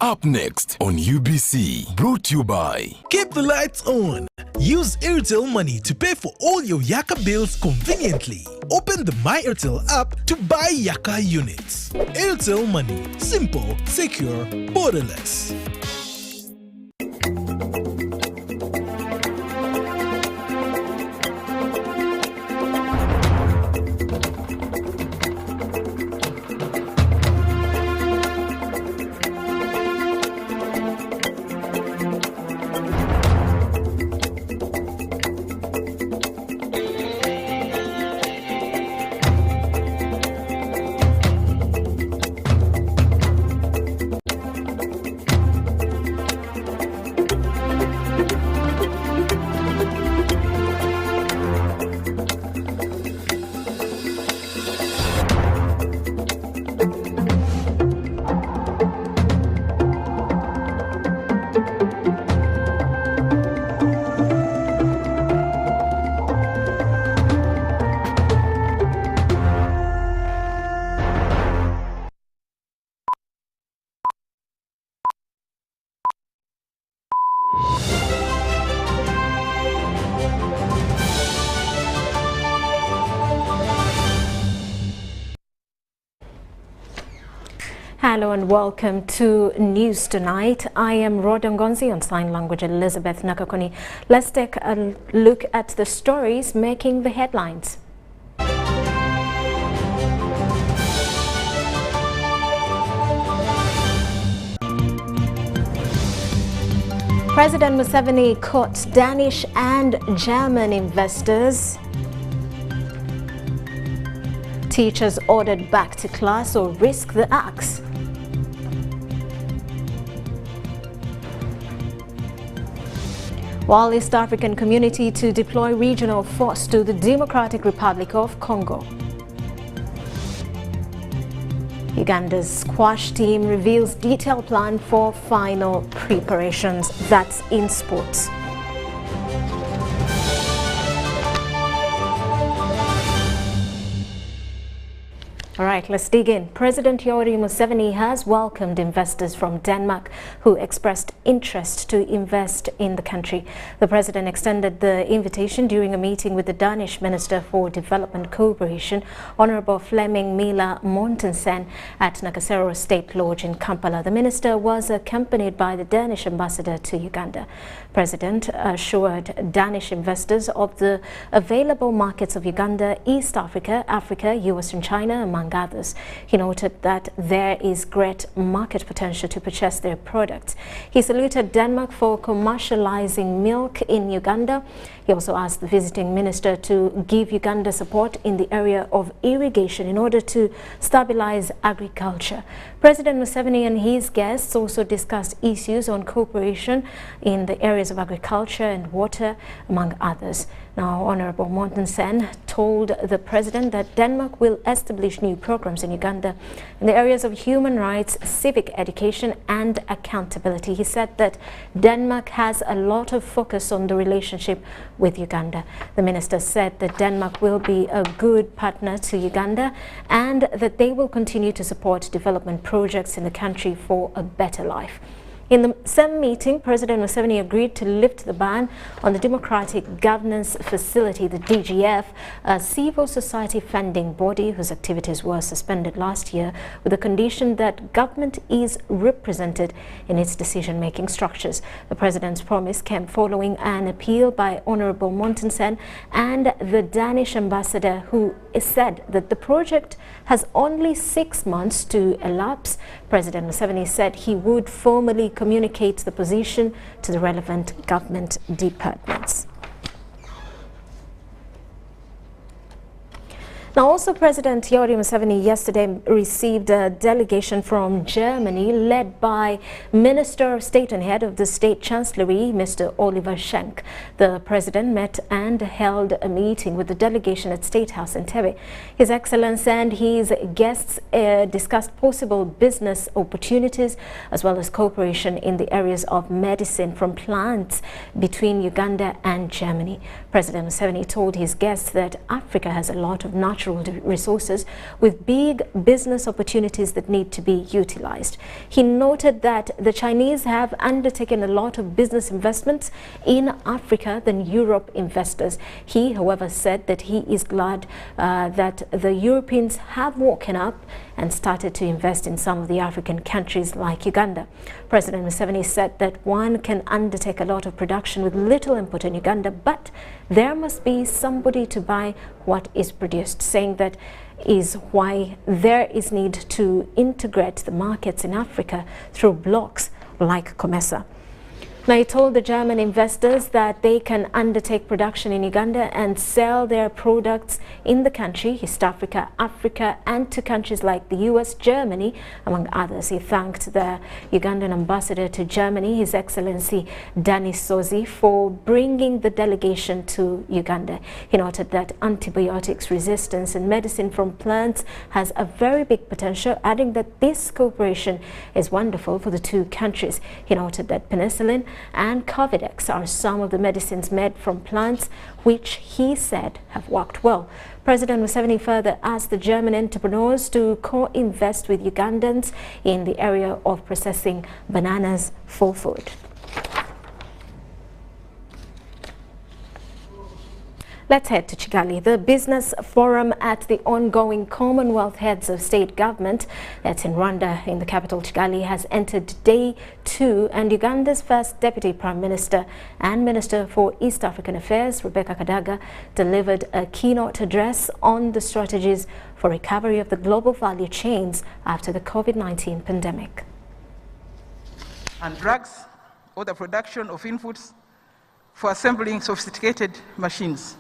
Up next on UBC, brought to you by... Keep the lights on. Use Airtel Money to pay for all your Yaka bills conveniently. Open the My Airtel app to buy Yaka units. Airtel Money. Simple, secure, borderless. Hello and welcome to News Tonight. I am Rhoda Ngozi, on sign language Elizabeth Nakakoni. Let's take a look at the stories making the headlines. President Museveni caught Danish and German investors. Teachers ordered back to class or risk the axe. While East African community to deploy regional force to the Democratic Republic of Congo. Uganda's squash team reveals detailed plan for final preparations. That's in sports. All right, let's dig in. President Yoweri Museveni has welcomed investors from Denmark who expressed interest to invest in the country. The president extended the invitation during a meeting with the Danish Minister for Development Cooperation, Honorable Flemming Mila Mortensen, at Nakasero State Lodge in Kampala. The minister was accompanied by the Danish ambassador to Uganda. President assured Danish investors of the available markets of Uganda, East Africa, Africa, US and China, among others. He noted that there is great market potential to purchase their products. He saluted Denmark for commercializing milk in Uganda. He also asked the visiting minister to give Uganda support in the area of irrigation in order to stabilize agriculture. President Museveni and his guests also discussed issues on cooperation in the areas of agriculture and water, among others. Now, Honorable Mortensen told the president that Denmark will establish new programs in Uganda in the areas of human rights, civic education and accountability. He said that Denmark has a lot of focus on the relationship with Uganda. The minister said that Denmark will be a good partner to Uganda and that they will continue to support development projects in the country for a better life. In the same meeting, President Museveni agreed to lift the ban on the Democratic Governance Facility, the DGF, a civil society funding body whose activities were suspended last year, with the condition that government is represented in its decision-making structures. The president's promise came following an appeal by Honorable Mortensen and the Danish ambassador, who said that the project has only 6 months to elapse. President Museveni said he would formally communicate the position to the relevant government departments. Now, also President Yoweri Museveni yesterday received a delegation from Germany led by Minister of State and Head of the State Chancellery, Mr. Oliver Schenk. The president met and held a meeting with the delegation at State House in Entebbe. His Excellency and his guests discussed possible business opportunities as well as cooperation in the areas of medicine from plants between Uganda and Germany. President Museveni told his guests that Africa has a lot of natural natural resources with big business opportunities that need to be utilized. He noted that the Chinese have undertaken a lot of business investments in Africa than Europe investors. He, however, said that he is glad that the Europeans have woken up and started to invest in some of the African countries like Uganda. President Museveni said that one can undertake a lot of production with little input in Uganda, but there must be somebody to buy what is produced, saying that is why there is need to integrate the markets in Africa through blocks like COMESA. Now, he told the German investors that they can undertake production in Uganda and sell their products in the country, East Africa, Africa, and to countries like the US, Germany, among others. He thanked the Ugandan ambassador to Germany, His Excellency Danny Sozi, for bringing the delegation to Uganda. He noted that antibiotics resistance and medicine from plants has a very big potential, adding that this cooperation is wonderful for the two countries. He noted that penicillin and Covidex are some of the medicines made from plants, which he said have worked well. President Museveni further asked the German entrepreneurs to co-invest with Ugandans in the area of processing bananas for food. Let's head to Kigali. The business forum at the ongoing Commonwealth Heads of State Government that's in Rwanda in the capital Kigali has entered day 2, and Uganda's first Deputy Prime Minister and Minister for East African Affairs, Rebecca Kadaga, delivered a keynote address on the strategies for recovery of the global value chains after the COVID-19 pandemic. And drugs or the production of inputs for assembling sophisticated machines,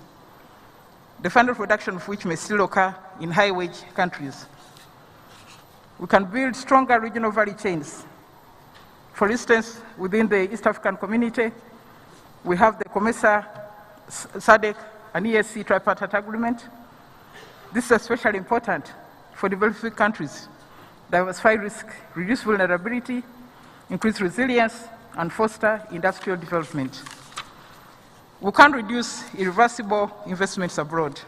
the final production of which may still occur in high-wage countries. We can build stronger regional value chains. For instance, within the East African community, we have the COMESA, SADC, and EAC tripartite agreement. This is especially important for developing countries: diversify risk, reduce vulnerability, increase resilience, and foster industrial development. We can reduce irreversible investments abroad.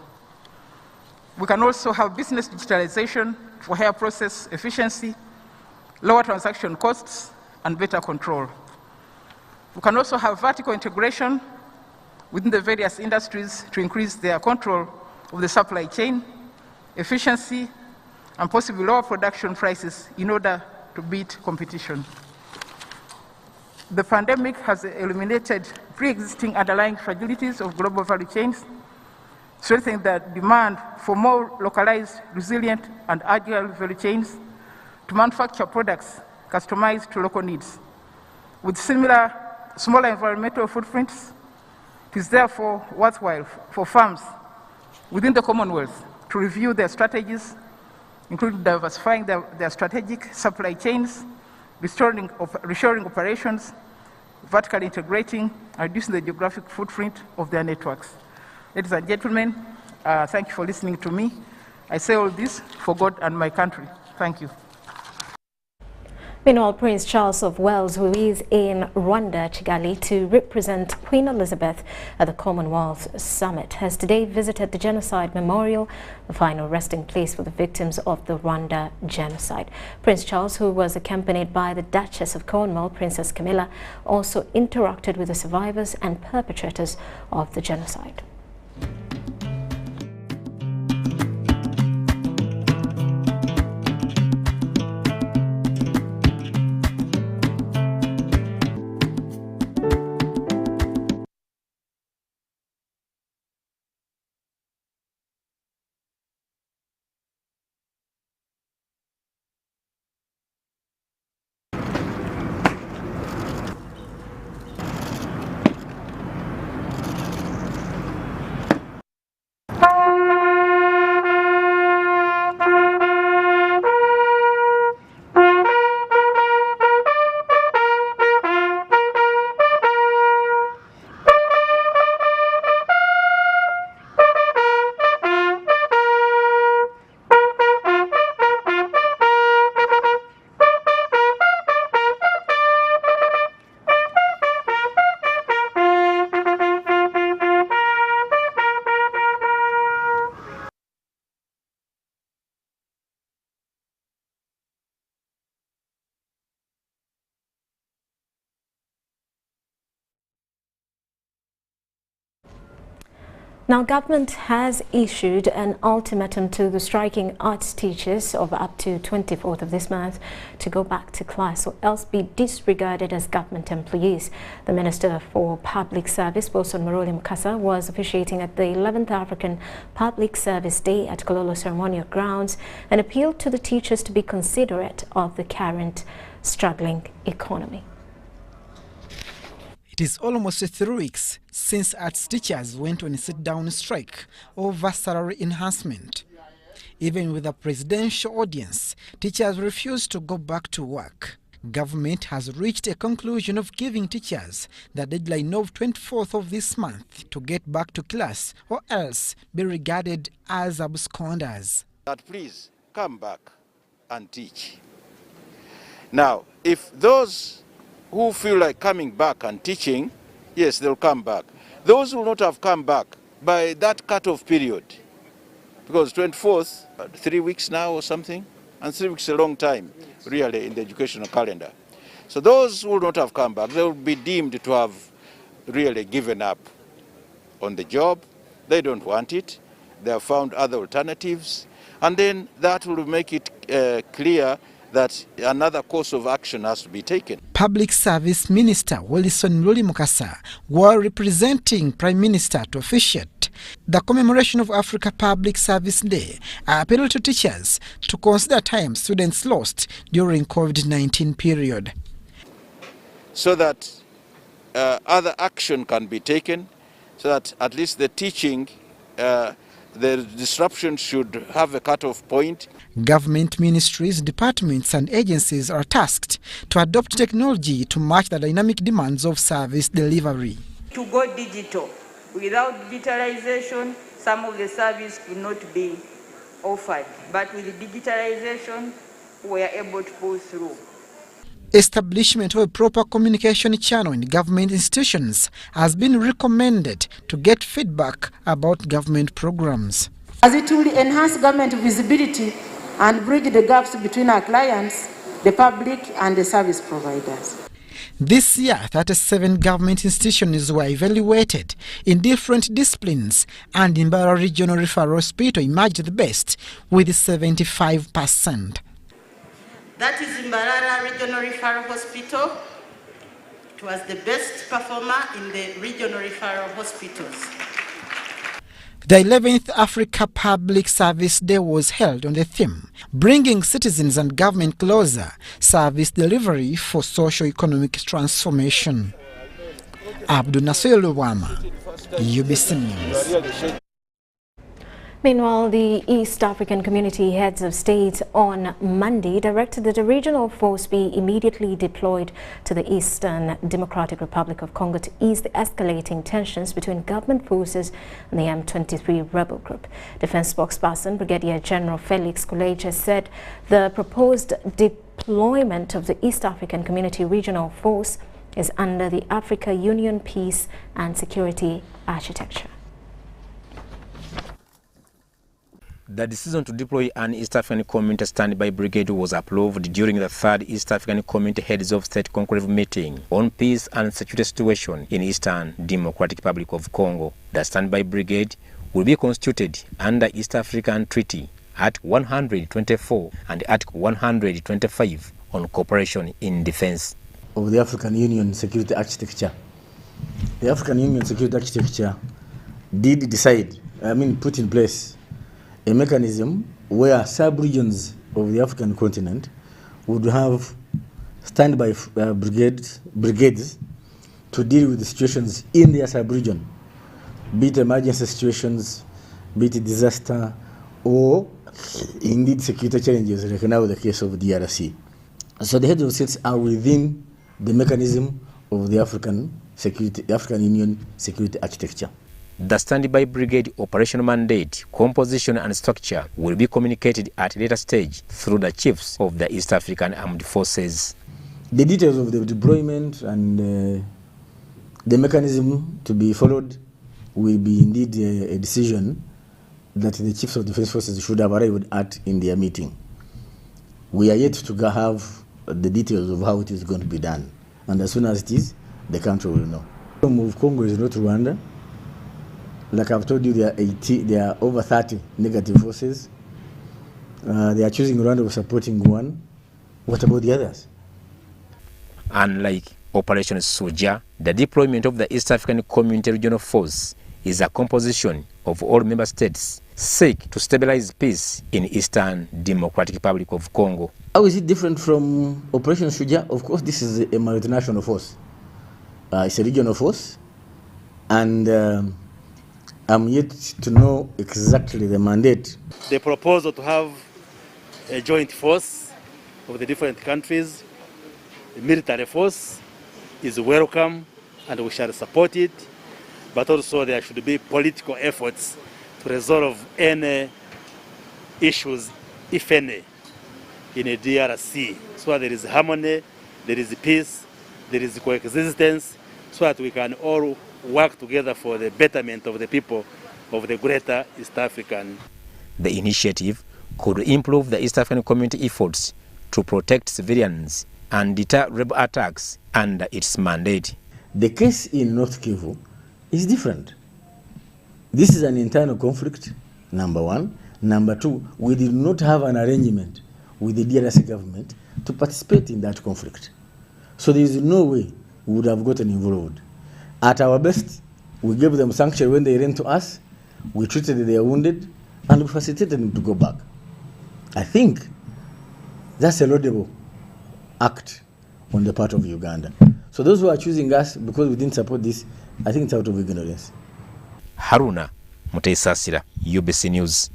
We can also have business digitalization for higher process efficiency, lower transaction costs, and better control. We can also have vertical integration within the various industries to increase their control of the supply chain, efficiency, and possibly lower production prices in order to beat competition. The pandemic has eliminated pre-existing underlying fragilities of global value chains, strengthening the demand for more localized, resilient, and agile value chains to manufacture products customized to local needs. With smaller environmental footprints, it is therefore worthwhile for firms within the Commonwealth to review their strategies, including diversifying their strategic supply chains, reshoring operations, vertically integrating, and reducing the geographic footprint of their networks. Ladies and gentlemen, thank you for listening to me. I say all this for God and my country. Thank you. Meanwhile, Prince Charles of Wales, who is in Rwanda, Kigali, to represent Queen Elizabeth at the Commonwealth Summit, has today visited the Genocide Memorial, the final resting place for the victims of the Rwanda genocide. Prince Charles, who was accompanied by the Duchess of Cornwall, Princess Camilla, also interacted with the survivors and perpetrators of the genocide. Now, government has issued an ultimatum to the striking arts teachers of up to 24th of this month to go back to class or else be disregarded as government employees. The Minister for Public Service, Wilson Maruli Mukasa, was officiating at the 11th African Public Service Day at Kololo Ceremonial Grounds and appealed to the teachers to be considerate of the current struggling economy. It is almost 3 weeks since arts teachers went on a sit-down strike over salary enhancement. Even with a presidential audience, teachers refused to go back to work. Government has reached a conclusion of giving teachers the deadline of 24th of this month to get back to class or else be regarded as absconders. That please come back and teach. Now, if those who feel like coming back and teaching, yes, they'll come back. Those who will not have come back by that cut-off period, because 24th, 3 weeks now or something, and 3 weeks is a long time, really, in the educational calendar. So those who will not have come back, they will be deemed to have really given up on the job. They don't want it. They have found other alternatives. And then that will make it clear that another course of action has to be taken. Public Service Minister Wilson Maruli Mukasa, while representing Prime Minister to officiate the commemoration of Africa Public Service Day, appealed to teachers to consider time students lost during COVID-19 period. So that other action can be taken, so that at least the teaching, the disruption should have a cut-off point. Government ministries, departments and agencies are tasked to adopt technology to match the dynamic demands of service delivery. To go digital. Without digitalization, some of the service could not be offered. But with digitalization, we are able to pull through. Establishment of a proper communication channel in government institutions has been recommended to get feedback about government programs, as it will enhance government visibility and bridge the gaps between our clients, the public and the service providers. This year, 37 government institutions were evaluated in different disciplines, and Mbarara Regional Referral Hospital emerged the best with 75%. That is Mbarara Regional Referral Hospital. It was the best performer in the regional referral hospitals. The 11th Africa Public Service Day was held on the theme, Bringing Citizens and Government Closer, Service Delivery for Socio-Economic Transformation. Abdul Nasir Luwama, UBC News. Meanwhile, the East African Community Heads of State on Monday directed that a regional force be immediately deployed to the Eastern Democratic Republic of Congo to ease the escalating tensions between government forces and the M23 rebel group. Defense spokesperson Brigadier General Felix Kuleja said the proposed deployment of the East African Community Regional Force is under the Africa Union Peace and Security Architecture. The decision to deploy an East African Community Standby Brigade was approved during the 3rd East African Community Heads of State Conclave meeting on peace and security situation in Eastern Democratic Republic of Congo. The Standby Brigade will be constituted under East African Treaty Article 124 and Article 125 on cooperation in defense. Of the African Union Security Architecture. The African Union Security Architecture did decide, put in place a mechanism where sub-regions of the African continent would have standby brigades to deal with the situations in their sub-region, be it emergency situations, be it disaster, or indeed security challenges, like now the case of DRC. So the heads of states are within the mechanism of the African Union Security Architecture. The Standby Brigade operational mandate, composition and structure will be communicated at a later stage through the chiefs of the East African Armed Forces. The details of the deployment and the mechanism to be followed will be indeed a decision that the chiefs of defense forces should have arrived at in their meeting. We are yet to have the details of how it is going to be done, and as soon as it is, the country will know. The problem of Congo is not Rwanda. Like I've told you, there are over 30 negative forces. They are choosing Rwanda or supporting one. What about the others? Unlike Operation Soja, the deployment of the East African Community Regional Force is a composition of all member states seek to stabilize peace in Eastern Democratic Republic of Congo. How is it different from Operation Soja? Of course, this is a multinational force. It's a regional force, and I'm yet to know exactly the mandate. The proposal to have a joint force of the different countries, the military force, is welcome, and we shall support it. But also there should be political efforts to resolve any issues, if any, in a DRC, so that there is harmony, there is peace, there is coexistence, so that we can all work together for the betterment of the people of the greater East African. The initiative could improve the East African community efforts to protect civilians and deter rebel attacks under its mandate. The case in North Kivu is different. This is an internal conflict, number one. Number two, we did not have an arrangement with the DRC government to participate in that conflict. So there is no way we would have gotten involved. At our best, we gave them sanctuary when they ran to us, we treated their wounded, and we facilitated them to go back. I think that's a laudable act on the part of Uganda. So those who are choosing us because we didn't support this, I think it's out of ignorance. Haruna Muteisasira, UBC News.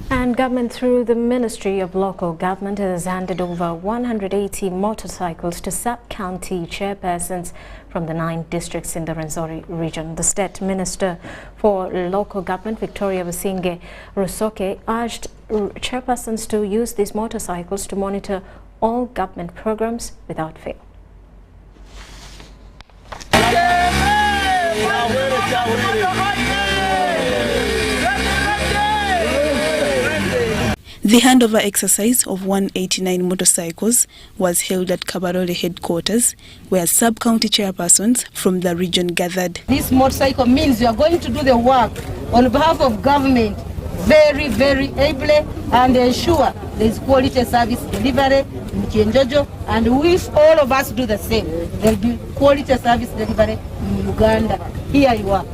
And government through the Ministry of Local Government has handed over 180 motorcycles to sub-county chairpersons from the 9 districts in the Rwenzori region. The State Minister for Local Government, Victoria Businge Rusoke, urged chairpersons to use these motorcycles to monitor all government programs without fail. The handover exercise of 189 motorcycles was held at Kabarole headquarters, where sub-county chairpersons from the region gathered. This motorcycle means you are going to do the work on behalf of government very, very ably and ensure there is quality service delivery in Kienjojo, and if all of us do the same, there will be quality service delivery in Uganda. Here you are.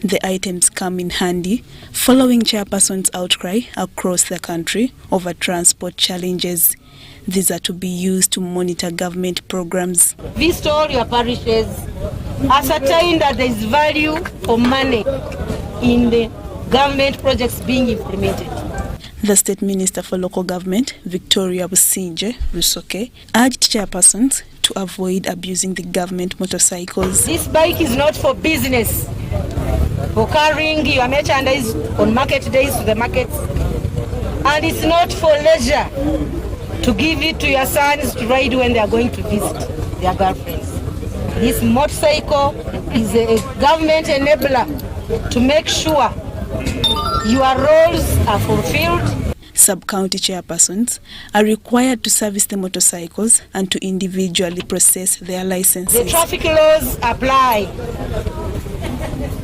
The items come in handy following chairpersons' outcry across the country over transport challenges. These are to be used to monitor government programs. Visit all your parishes, ascertain that there is value for money in the government projects being implemented. The State Minister for Local Government, Victoria Businge Rusoke, urged chairpersons to avoid abusing the government motorcycles. This bike is not for business, for carrying your merchandise on market days to the markets, and it's not for leisure to give it to your sons to ride when they are going to visit their girlfriends. This motorcycle is a government enabler to make sure your roles are fulfilled. Sub-county chairpersons are required to service the motorcycles and to individually process their licenses. The traffic laws apply.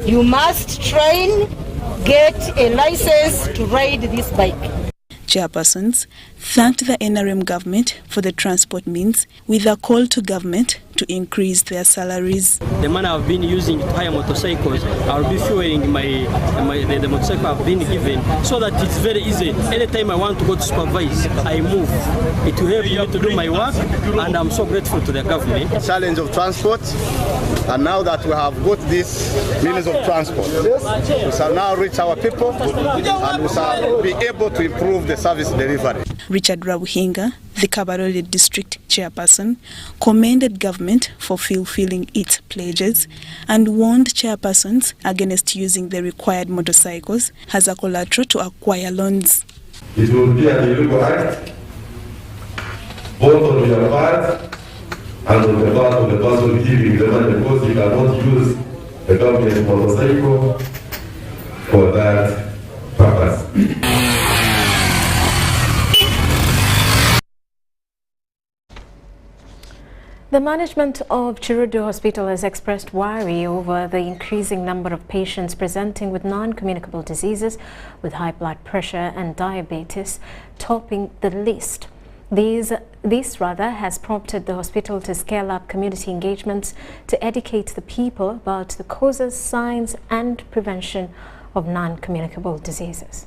You must train, get a license to ride this bike. Chairpersons thanked the NRM government for the transport means, with a call to government to increase their salaries. The man I've been using to hire motorcycles, I'll be fueling the motorcycle I've been given, so that it's very easy. Anytime I want to go to supervise, I move. It will help me to do my work, and I'm so grateful to the government. Challenge of transport, and now that we have got this means of transport, we shall now reach our people, and we shall be able to improve the service delivery. Richard Rabuhinga, the Kabarole district chairperson, commended government for fulfilling its pledges and warned chairpersons against using the required motorcycles as a collateral to acquire loans. It will be an illegal act, both on your part and on the part of the person giving the money, because you cannot use the government motorcycle for that purpose. The management of Kiruddu Hospital has expressed worry over the increasing number of patients presenting with non-communicable diseases, with high blood pressure and diabetes topping the list. This has prompted the hospital to scale up community engagements to educate the people about the causes, signs and prevention of non-communicable diseases.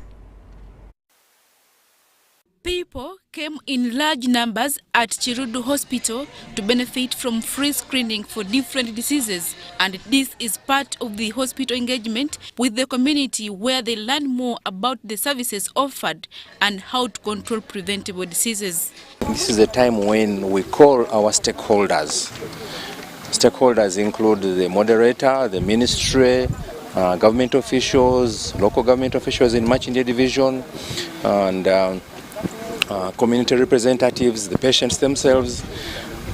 People came in large numbers at Kiruddu Hospital to benefit from free screening for different diseases, and this is part of the hospital engagement with the community, where they learn more about the services offered and how to control preventable diseases. This is a time when we call our stakeholders. Stakeholders include the moderator, the ministry, government officials, local government officials in Machindia Division, and community representatives, the patients themselves,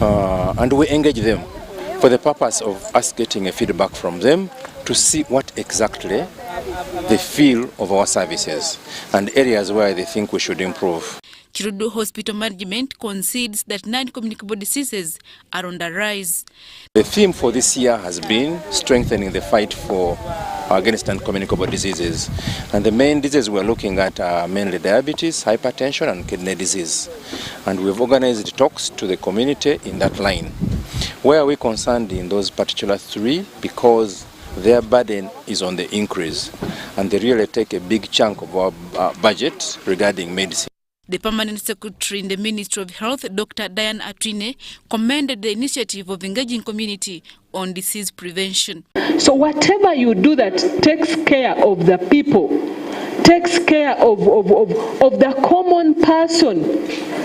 and we engage them for the purpose of us getting a feedback from them to see what exactly they feel of our services and areas where they think we should improve. Kiruddu Hospital management concedes that non-communicable diseases are on the rise. The theme for this year has been strengthening the fight against non-communicable diseases. And the main diseases we're looking at are mainly diabetes, hypertension and kidney disease. And we've organized talks to the community in that line. Where are we concerned in those particular three? Because their burden is on the increase and they really take a big chunk of our budget regarding medicine. The Permanent Secretary in the Ministry of Health, Dr. Diane Atwine, commended the initiative of engaging community on disease prevention. So whatever you do that takes care of the people, takes care of the common person,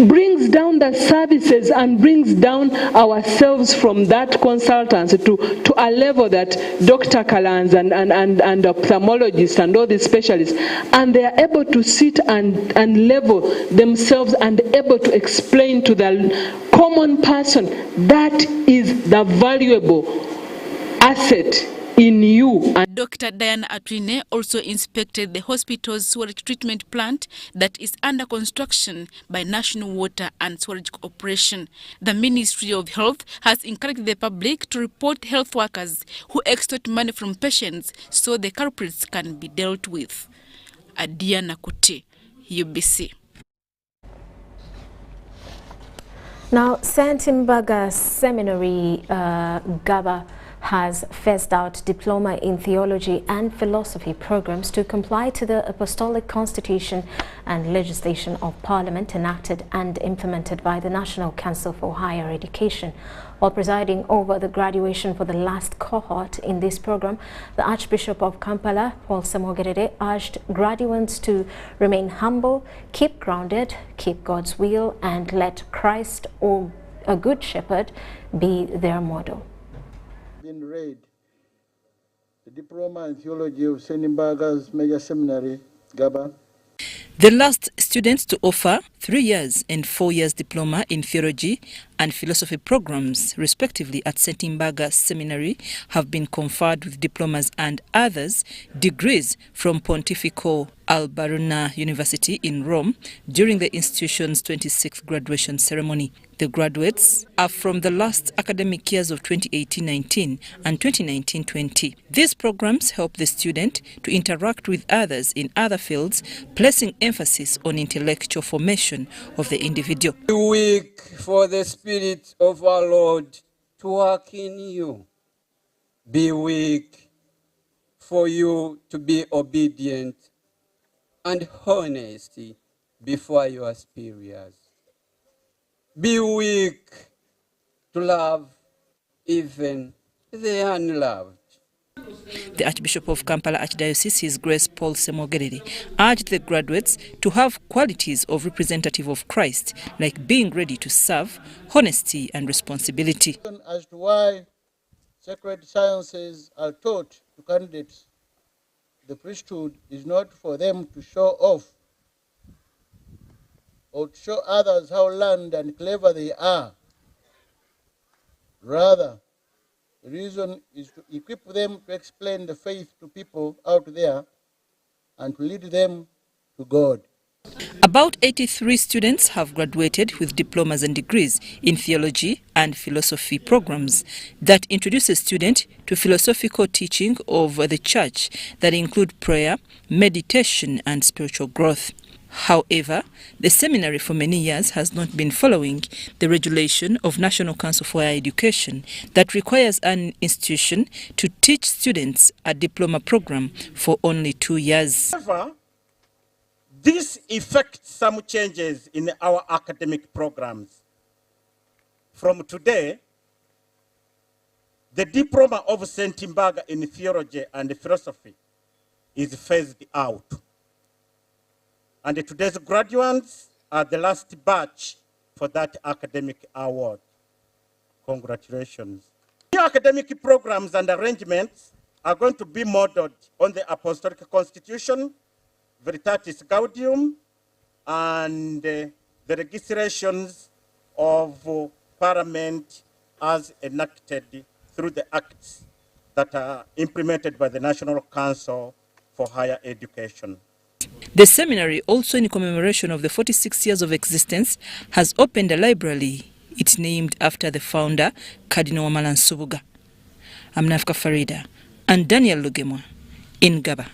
brings down the services and brings down ourselves from that consultants to a level that Dr. Kalans and ophthalmologists and all these specialists, and they are able to sit and level themselves and able to explain to the common person that is the valuable asset in you. Dr. Diane Atwine also inspected the hospital's sewage treatment plant that is under construction by National Water and Sewage Corporation. The Ministry of Health has encouraged the public to report health workers who extort money from patients so the culprits can be dealt with. Adiana Kuti, UBC. Now, Stanbic Seminary, Ggaba, has phased out diploma in theology and philosophy programs to comply to the apostolic constitution and legislation of Parliament enacted and implemented by the National Council for Higher Education. While presiding over the graduation for the last cohort in this program, the Archbishop of Kampala, Paul Semogerere, urged graduates to remain humble, keep grounded, keep God's will, and let Christ, or a good shepherd, be their model. Been read the diploma in theology of Stanbic's major seminary, Ggaba. The last students to offer 3 years and 4 years diploma in theology and philosophy programs, respectively, at Stanbic Seminary have been conferred with diplomas and others degrees from Pontifical Alberuna University in Rome during the institution's 26th graduation ceremony. The graduates are from the last academic years of 2018-19 and 2019-20. These programs help the student to interact with others in other fields, placing emphasis on intellectual formation of the individual. Be weak for the Spirit of our Lord to work in you. Be weak for you to be obedient and honest before your superiors. Be weak to love even the unloved. The Archbishop of Kampala Archdiocese, His Grace Paul Semogerere, urged the graduates to have qualities of representative of Christ, like being ready to serve, honesty and responsibility. As to why sacred sciences are taught to candidates, the priesthood is not for them to show off or to show others how learned and clever they are. Rather, the reason is to equip them to explain the faith to people out there and to lead them to God. About 83 students have graduated with diplomas and degrees in theology and philosophy programs that introduce a student to philosophical teaching of the church that include prayer, meditation and spiritual growth. However, the seminary for many years has not been following the regulation of National Council for Higher Education that requires an institution to teach students a diploma program for only 2 years. However, this effects some changes in our academic programs. From today, the diploma of Stanbic in theology and philosophy is phased out. And today's graduates are the last batch for that academic award. Congratulations. New academic programs and arrangements are going to be modeled on the Apostolic Constitution, Veritatis Gaudium, and the legislations of Parliament as enacted through the acts that are implemented by the National Council for Higher Education. The seminary, also in commemoration of the 46 years of existence, has opened a library. It's named after the founder, Cardinal Wamala Nsubuga. I'm Nafka Farida and Daniel Lugemwa in Ggaba.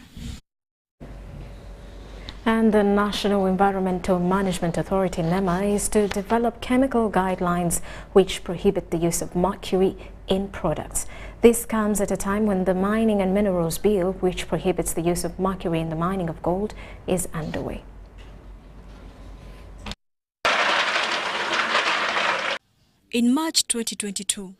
And the National Environmental Management Authority, NEMA, is to develop chemical guidelines which prohibit the use of mercury in products. This comes at a time when the Mining and Minerals Bill, which prohibits the use of mercury in the mining of gold, is underway. In March 2022,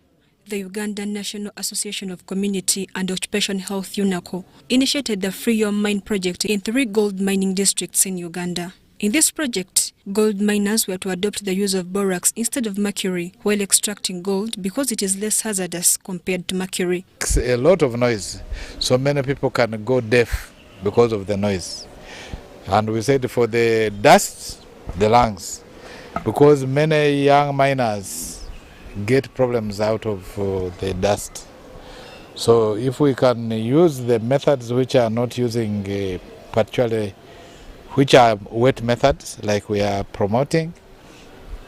the Uganda National Association of Community and Occupational Health UNACO initiated the Free Your Mine project in 3 gold mining districts in Uganda. In this project, gold miners were to adopt the use of borax instead of mercury while extracting gold because it is less hazardous compared to mercury. It's a lot of noise, so many people can go deaf because of the noise. And we said for the dust, the lungs, because many young miners get problems out of the dust. So if we can use the methods which are not using particularly, which are wet methods like we are promoting,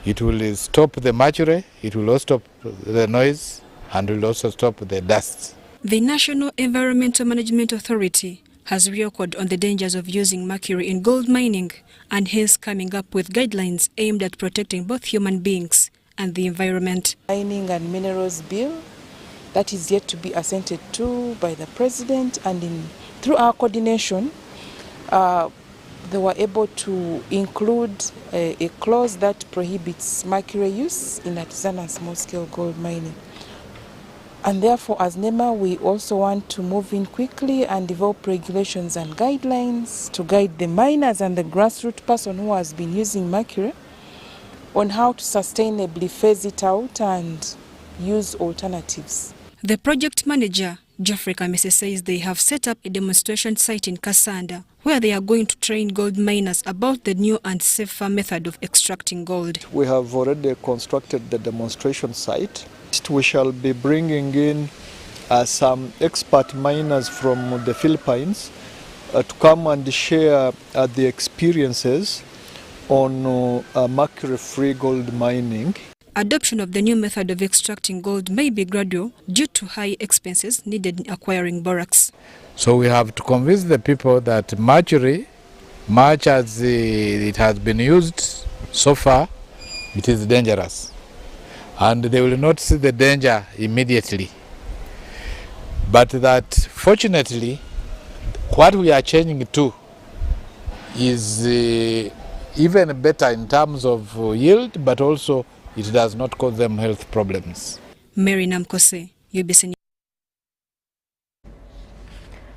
it will stop the mercury, it will also stop the noise, and will also stop the dust. The National Environmental Management Authority has reoccurred on the dangers of using mercury in gold mining and hence coming up with guidelines aimed at protecting both human beings and the environment. Mining and Minerals Bill that is yet to be assented to by the President, and through our coordination they were able to include a clause that prohibits mercury use in artisanal and small-scale gold mining. And therefore, as NEMA, we also want to move in quickly and develop regulations and guidelines to guide the miners and the grassroots person who has been using mercury on how to sustainably phase it out and use alternatives. The project manager, Geoffrey Kamese, says they have set up a demonstration site in Kasanda where they are going to train gold miners about the new and safer method of extracting gold. We have already constructed the demonstration site. We shall be bringing in some expert miners from the Philippines to come and share the experiences on mercury-free gold mining. Adoption of the new method of extracting gold may be gradual due to high expenses needed in acquiring borax. So we have to convince the people that mercury, much as it has been used so far, it is dangerous. And they will not see the danger immediately. But that fortunately, what we are changing to is even better in terms of yield, but also it does not cause them health problems. Mary Namkose, UBC.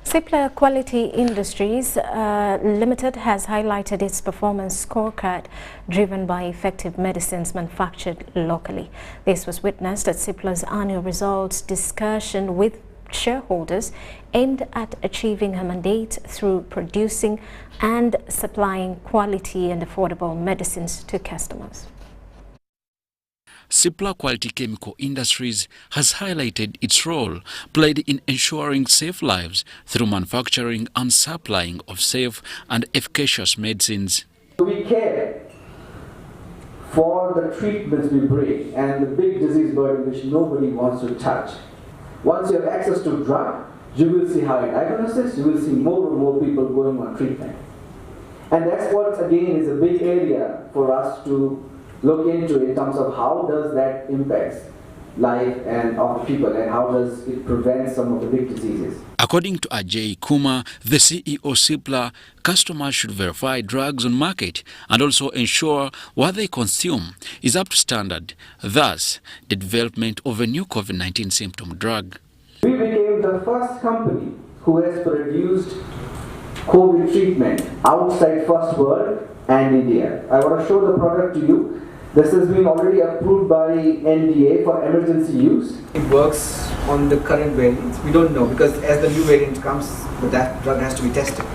Cipla Quality Industries Limited has highlighted its performance scorecard driven by effective medicines manufactured locally. This was witnessed at Cipla's annual results discussion with shareholders aimed at achieving her mandate through producing and supplying quality and affordable medicines to customers. Cipla Quality Chemical Industries has highlighted its role played in ensuring safe lives through manufacturing and supplying of safe and efficacious medicines. We care for the treatments we bring and the big disease burden which nobody wants to touch. Once you have access to drug, you will see higher diagnosis, you will see more and more people going on treatment. And that's what, again, is a big area for us to look into in terms of how does that impact life and of people and how does it prevent some of the big diseases. According to Ajay Kumar, the CEO Cipla, customers should verify drugs on market and also ensure what they consume is up to standard. Thus, the development of a new COVID-19 symptom drug. We became the first company who has produced COVID treatment outside first world and India. I want to show the product to you. This has been already approved by NDA for emergency use. It works on the current variants. We don't know because as the new variant comes, that drug has to be tested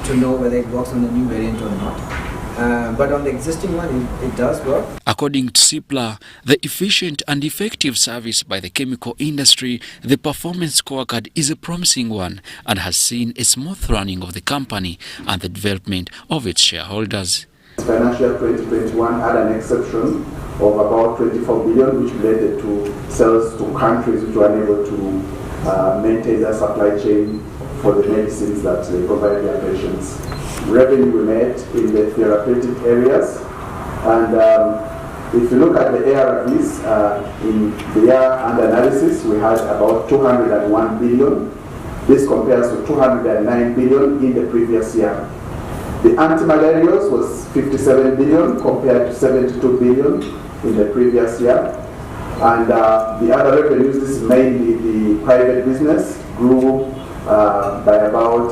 to know whether it works on the new variant or not. But on the existing one, it does work. According to Cipla, the efficient and effective service by the chemical industry, the performance scorecard is a promising one and has seen a smooth running of the company and the development of its shareholders. Financial year 2021 had an exception of about 24 billion, which related to sales to countries which were unable to maintain their supply chain for the medicines that they provide their patients. Revenue we made in the therapeutic areas, and if you look at the ARVs, in the year under analysis, we had about 201 billion. This compares to 209 billion in the previous year. The antimalarials was 57 billion compared to 72 billion in the previous year. And the other revenues, this is mainly the private business, grew by about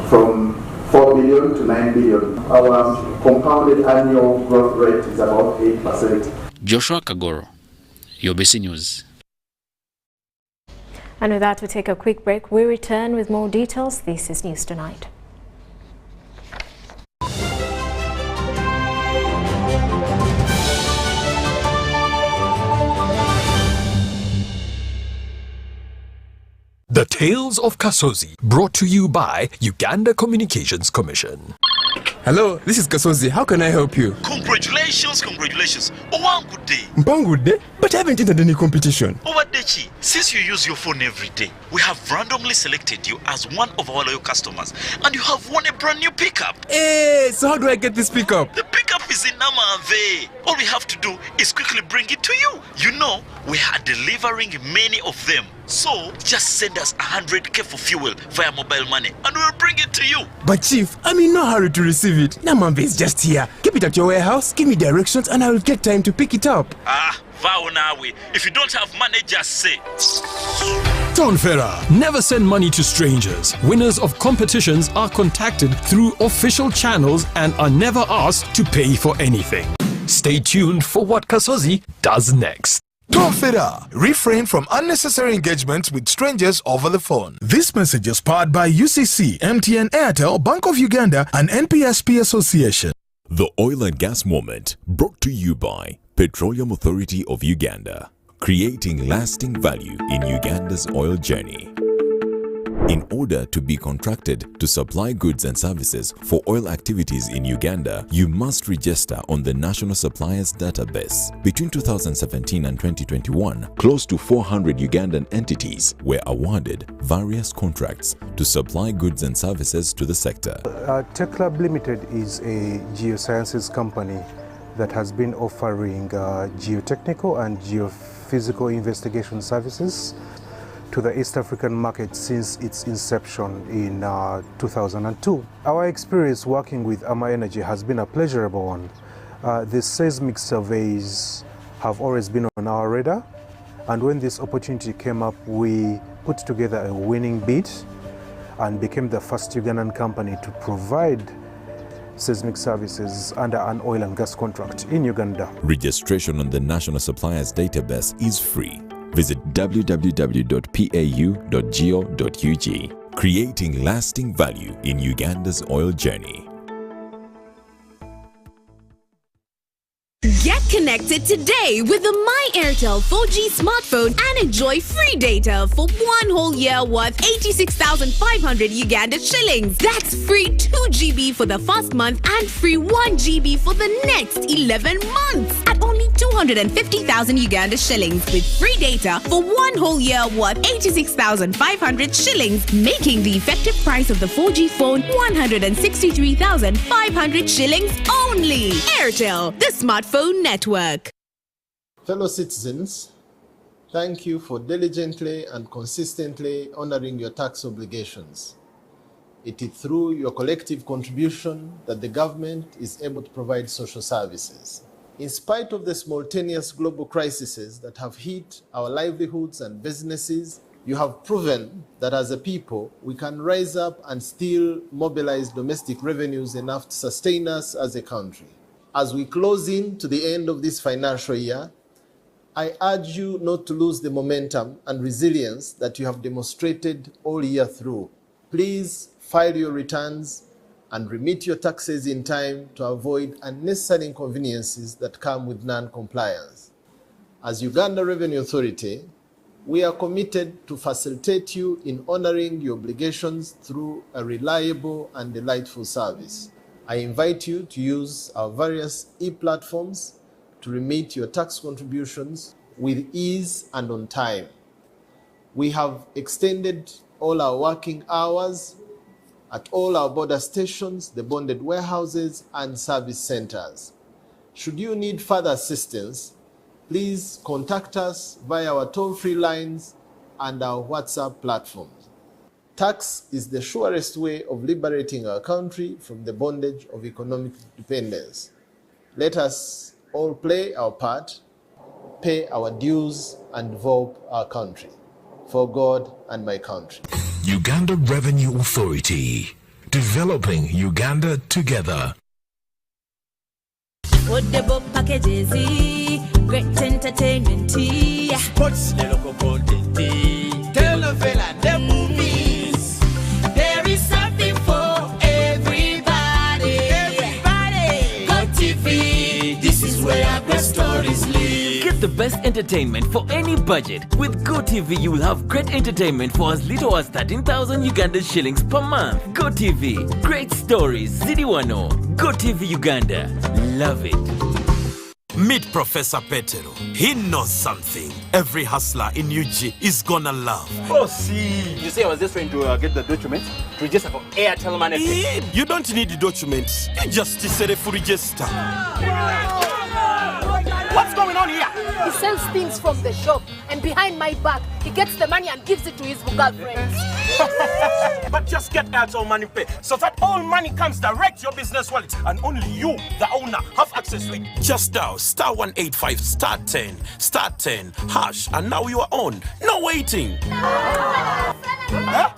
from 4 billion to 9 billion. Our compounded annual growth rate is about 8%. Joshua Kagoro, UBC News. And with that, we take a quick break. We return with more details. This is News Tonight. The Tales of Kasozi, brought to you by Uganda Communications Commission. Hello, this is Kasozi. How can I help you? Congratulations, congratulations. Oh, one good day. One good day? But I haven't entered any competition. Owadechi, since you use your phone every day, we have randomly selected you as one of our loyal customers, and you have won a brand new pickup. Hey, so how do I get this pickup? The pickup is in Namave. All we have to do is quickly bring it to you. You know, we are delivering many of them. So, just send us 100k for fuel via mobile money and we'll bring it to you. But Chief, I'm in no hurry to receive it. Namambe is just here. Keep it at your warehouse, give me directions and I will get time to pick it up. Vao nawe. If you don't have money, just say. Tonfera, never send money to strangers. Winners of competitions are contacted through official channels and are never asked to pay for anything. Stay tuned for what Kasozi does next. Tonfera, refrain from unnecessary engagements with strangers over the phone. This message is powered by UCC, MTN, Airtel, Bank of Uganda and NPSP Association. The Oil and Gas Moment, brought to you by Petroleum Authority of Uganda, creating lasting value in Uganda's oil journey. In order to be contracted to supply goods and services for oil activities in Uganda, you must register on the National Suppliers Database. Between 2017 and 2021, close to 400 Ugandan entities were awarded various contracts to supply goods and services to the sector. TechLab Limited is a geosciences company that has been offering geotechnical and geophysical investigation services to the East African market since its inception in 2002. Our experience working with Ama Energy has been a pleasurable one. The seismic surveys have always been on our radar, and when this opportunity came up, we put together a winning bid and became the first Ugandan company to provide seismic services under an oil and gas contract in Uganda. Registration on the National Suppliers Database is free. Visit www.pau.go.ug, creating lasting value in Uganda's oil journey. Get connected today with the My Airtel 4G smartphone and enjoy free data for 1 whole year worth 86,500 Uganda shillings. That's free 2 GB for the first month and free 1 GB for the next 11 months at only 250,000 Uganda shillings with free data for 1 whole year worth 86,500 shillings, making the effective price of the 4G phone 163,500 shillings only. Airtel, the smartphone network. Fellow citizens, thank you for diligently and consistently honoring your tax obligations. It is through your collective contribution that the government is able to provide social services. In spite of the simultaneous global crises that have hit our livelihoods and businesses, you have proven that as a people, we can rise up and still mobilize domestic revenues enough to sustain us as a country. As we close in to the end of this financial year, I urge you not to lose the momentum and resilience that you have demonstrated all year through. Please file your returns and remit your taxes in time to avoid unnecessary inconveniences that come with non-compliance. As Uganda Revenue Authority, we are committed to facilitate you in honoring your obligations through a reliable and delightful service. I invite you to use our various e-platforms to remit your tax contributions with ease and on time. We have extended all our working hours at all our border stations, the bonded warehouses, and service centers. Should you need further assistance, please contact us via our toll-free lines and our WhatsApp platforms. Tax is the surest way of liberating our country from the bondage of economic dependence. Let us all play our part, pay our dues, and develop our country. For God and my country. Uganda Revenue Authority, developing Uganda together. Football packages, great entertainment, sports, local content, telenovela, the movies. There is something for everybody. Everybody, Go TV. This is where our best stories live. Get the best entertainment for any budget. With GoTV, you will have great entertainment for as little as 13,000 Uganda shillings per month. GoTV, great stories. Zidiwano. GoTV Uganda. Love it. Meet Professor Petero. He knows something every hustler in UG is gonna love. Oh, see. You see, I was just trying to get the documents to register for Airtel Money. You don't need the documents. You just say to register. What's going on here? He sells things from the shop, and behind my back, he gets the money and gives it to his girlfriends. But just get Airtel Money Pay so that all money comes direct to your business wallet, and only you, the owner, have access to it. Just dial *185 *10 hash, and now you are on. No waiting. Huh?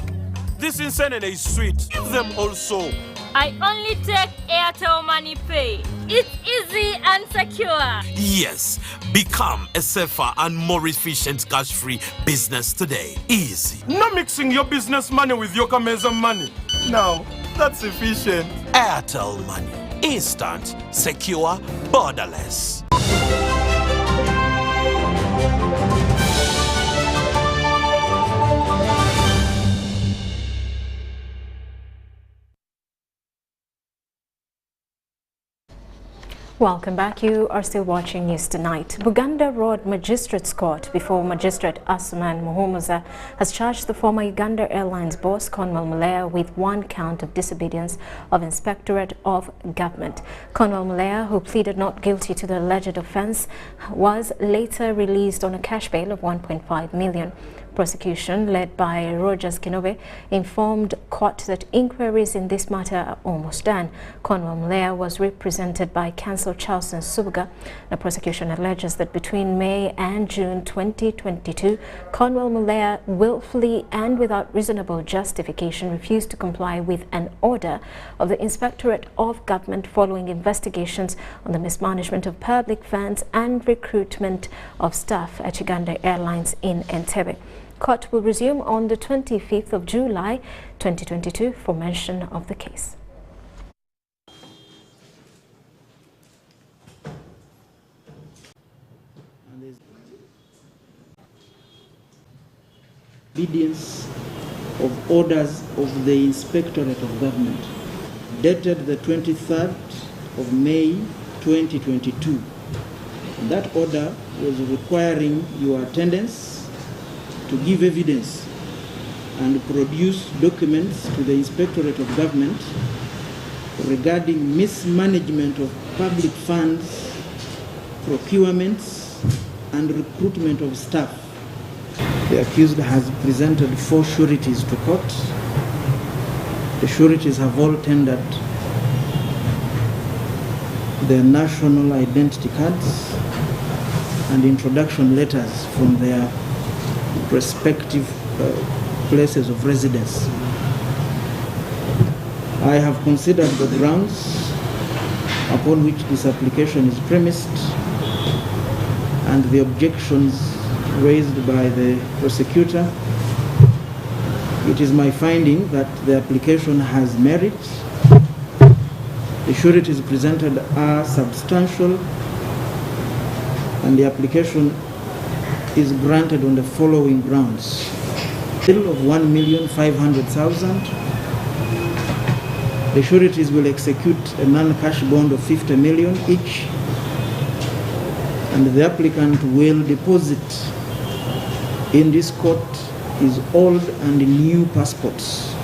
This insanity is sweet. Give them also. I only take Airtel Money Pay. It's easy and secure. Yes, become a safer and more efficient cash-free business today. Easy. No mixing your business money with your Kameza money. No, that's efficient. Airtel Money. Instant, secure, borderless. Welcome back. You are still watching News Tonight. Buganda Road Magistrates Court before Magistrate Asuman Muhumuza has charged the former Uganda Airlines boss Conwell Mulea with 1 count of disobedience of Inspectorate of Government. Conwell Mulea, who pleaded not guilty to the alleged offence, was later released on a cash bail of 1.5 million. Prosecution, led by Rhoda Ngozi, informed court that inquiries in this matter are almost done. Conwell Mulea was represented by counsel Charles Nsubuga. The prosecution alleges that between May and June 2022, Conwell Mulea willfully and without reasonable justification refused to comply with an order of the Inspectorate of Government following investigations on the mismanagement of public funds and recruitment of staff at Uganda Airlines in Entebbe. Court will resume on the 25th of July 2022 for mention of the case. Obedience of orders of the Inspectorate of Government, dated the 23rd of May 2022. That order was requiring your attendance to give evidence and produce documents to the Inspectorate of Government regarding mismanagement of public funds, procurements, and recruitment of staff. The accused has presented 4 sureties to court. The sureties have all tendered their national identity cards and introduction letters from their respective places of residence. I have considered the grounds upon which this application is premised and the objections raised by the prosecutor. It is my finding that the application has merit. The sureties presented are substantial, and the application is granted on the following grounds. Bill of 1,500,000. The sureties will execute a non-cash bond of 50 million each, and the applicant will deposit in this court his old and new passports,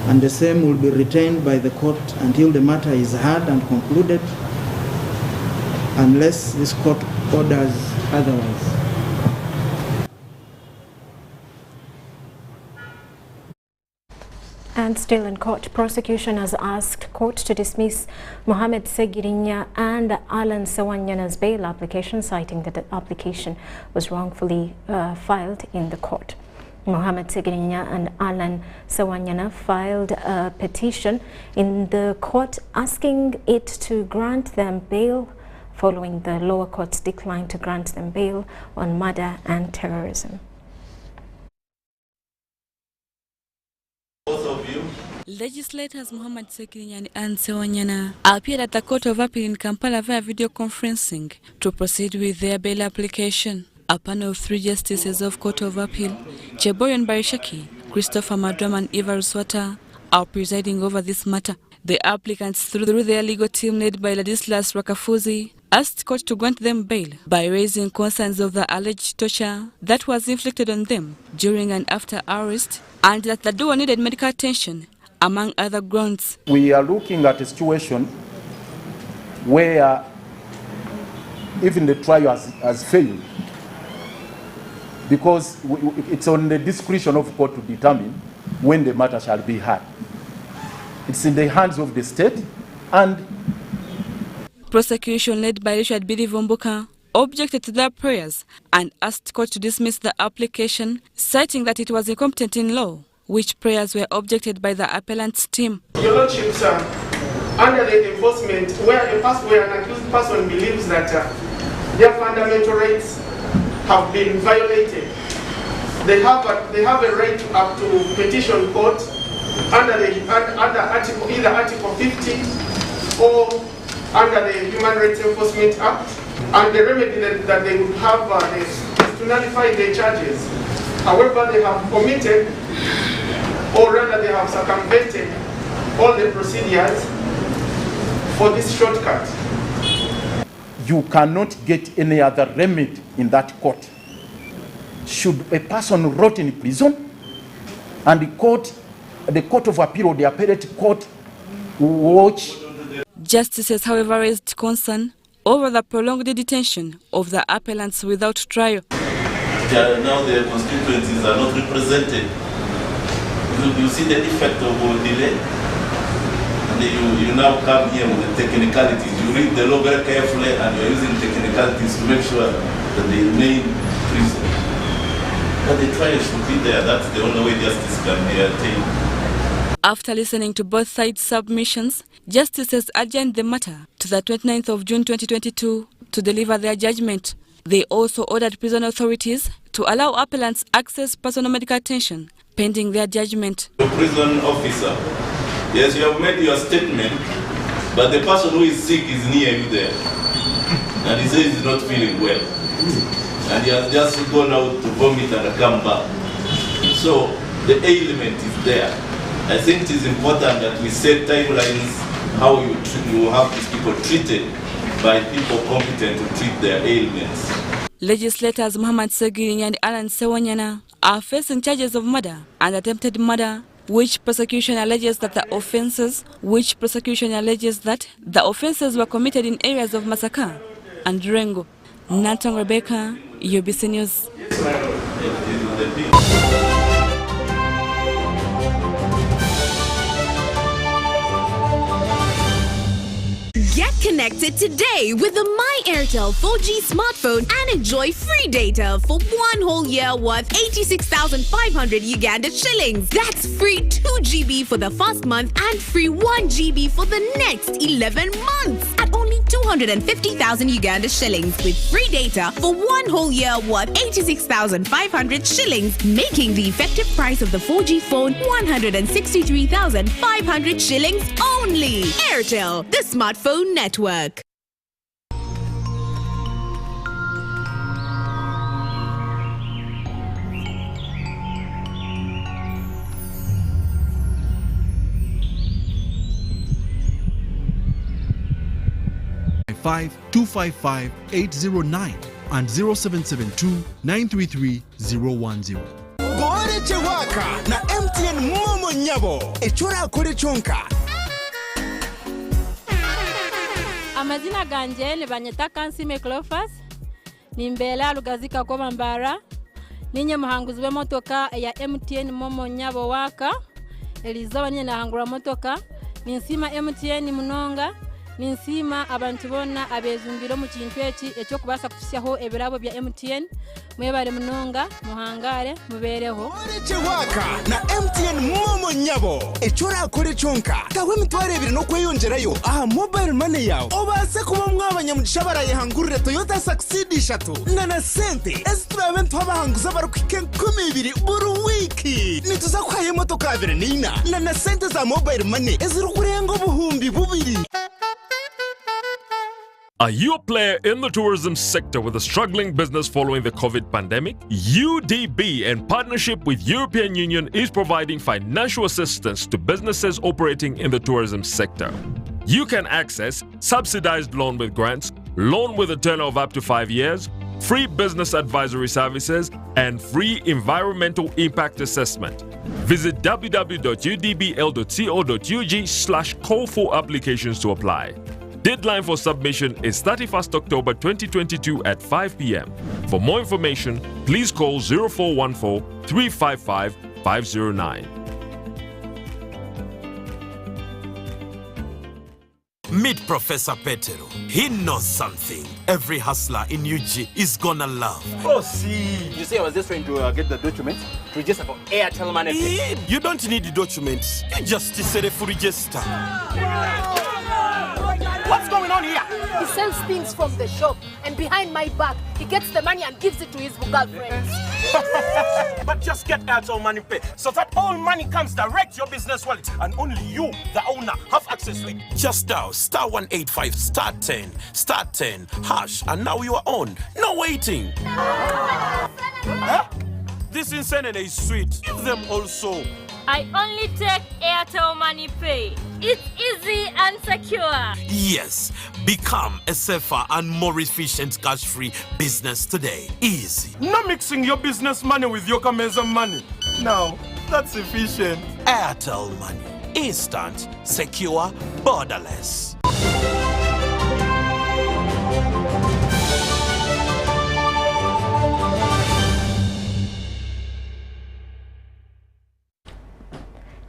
and the same will be retained by the court until the matter is heard and concluded, unless this court orders otherwise. And still in court, prosecution has asked court to dismiss Mohamed Segirinya and Alan Sewanyana's bail application, citing that the application was wrongfully filed in the court. Mohamed Segirinya and Alan Sewanyana filed a petition in the court asking it to grant them bail following the lower court's decline to grant them bail on murder and terrorism. Legislators Mohamed Segirinya and Sewanyana appeared at the Court of Appeal in Kampala via video conferencing to proceed with their bail application. A panel of 3 justices of Court of Appeal, Cheboyon Barishaki, Christopher Madram and Eva Ruswata, are presiding over this matter. The applicants, through their legal team led by Ladislas Rakafuzi, asked court to grant them bail by raising concerns of the alleged torture that was inflicted on them during and after arrest, and that the duo needed medical attention, among other grounds. We are looking at a situation where even the trial has failed, because it's on the discretion of court to determine when the matter shall be heard. It's in the hands of the state, and prosecution led by Richard Billy Vomboka objected to their prayers and asked court to dismiss the application, citing that it was incompetent in law, which prayers were objected by the appellant's team. Your Lordship, sir, under the enforcement, where an accused person believes that their fundamental rights have been violated, they have a right to petition court under article, either Article 50 or under the Human Rights Enforcement Act, and the remedy that they would have is to nullify their charges. However, they have omitted, or rather they have circumvented all the procedures for this shortcut. You cannot get any other remedy in that court. Should a person rot in prison and the court of appeal or the appellate court watch? Justices, however, raised concern over the prolonged detention of the appellants without trial. Now their constituencies are not represented. You see the effect of delay? And you now come here with the technicalities. You read the law very carefully and you're using technicalities to make sure that they remain prison. But the trial should be there. That's the only way justice can be attained. After listening to both sides' submissions, justices adjourned the matter to the 29th of June 2022 to deliver their judgment. They also ordered prison authorities to allow appellants access personal medical attention pending their judgment. The prison officer, yes, you have made your statement, but the person who is sick is near you there. And he says he's not feeling well. And he has just gone out to vomit and come back. So the ailment is there. I think it is important that we set timelines how you have these people treated by people competent to treat their ailments. Legislators Muhammad Segiri and Alan Sewanyana are facing charges of murder and attempted murder, which prosecution alleges that the offences were committed in areas of Masaka and Rengo. Natong Rebecca, UBC News. Get connected today with the My Airtel 4G smartphone and enjoy free data for 1 whole year worth 86,500 Uganda shillings. That's free 2 GB for the first month and free 1 GB for the next 11 months at only 250,000 Uganda shillings with free data for 1 whole year worth 86,500 shillings, making the effective price of the 4G phone 163,500 shillings only. Airtel, the smartphone network. Five 255 809 and 0772 933 010. Bore chewaka na MTN Momo Nyabo echora kore chonka. Amazina ganje ni banyeta Kansime Clofas nimbela lugazika kwa Mambara ninye muhanguzi we motoka ya MTN Momo Nyabo waka elizawa ninye nahangura motoka ninsima MTN Munonga ninsima abantu bonna abezumbiro mu kintu ekyo kubasa kutusyaho ebirabo bya MTN mwebale Munonga muhangare mubereho chewaka na MTN Momo Nyabo echora kore chonka kawe mitware ebiri no kweyongerayo aha mobile money yawe obase kuba mwabanyamudisha barayihangurire Toyota Succeed 3 na sente esiturabentu abahanguza barukike 12 buru wiki nituza kwaye motoka abiri nina na sente za mobile money ezirukurengo buhumbi bubiri. Are you a player in the tourism sector with a struggling business following the COVID pandemic? UDB, in partnership with European Union, is providing financial assistance to businesses operating in the tourism sector. You can access subsidized loan with grants, loan with a tenor of up to 5 years, free business advisory services, and free environmental impact assessment. Visit www.udbl.co.ug/call for applications to apply. Deadline for submission is 31st October 2022 at 5 p.m. For more information, please call 0414 355 509. Meet Professor Petero. He knows something every hustler in UG is gonna love. Oh, see. You see, I was just trying to get the documents to register for Airtel Money. You don't need the documents. You just say the register. What's going on here? He sells things from the shop, and behind my back, he gets the money and gives it to his girlfriends. But just get Airtel Money Pay so that all money comes direct to your business wallet, and only you, the owner, have access to it. Just dial *185 *10 hash, and now you are on. No waiting. Huh? This insanity is sweet. Give them also. I only take Airtel Money Pay. It's easy and secure. Yes, become a safer and more efficient cash-free business today. Easy. No mixing your business money with your Kameza money. No, that's efficient. Airtel Money. Instant, secure, borderless.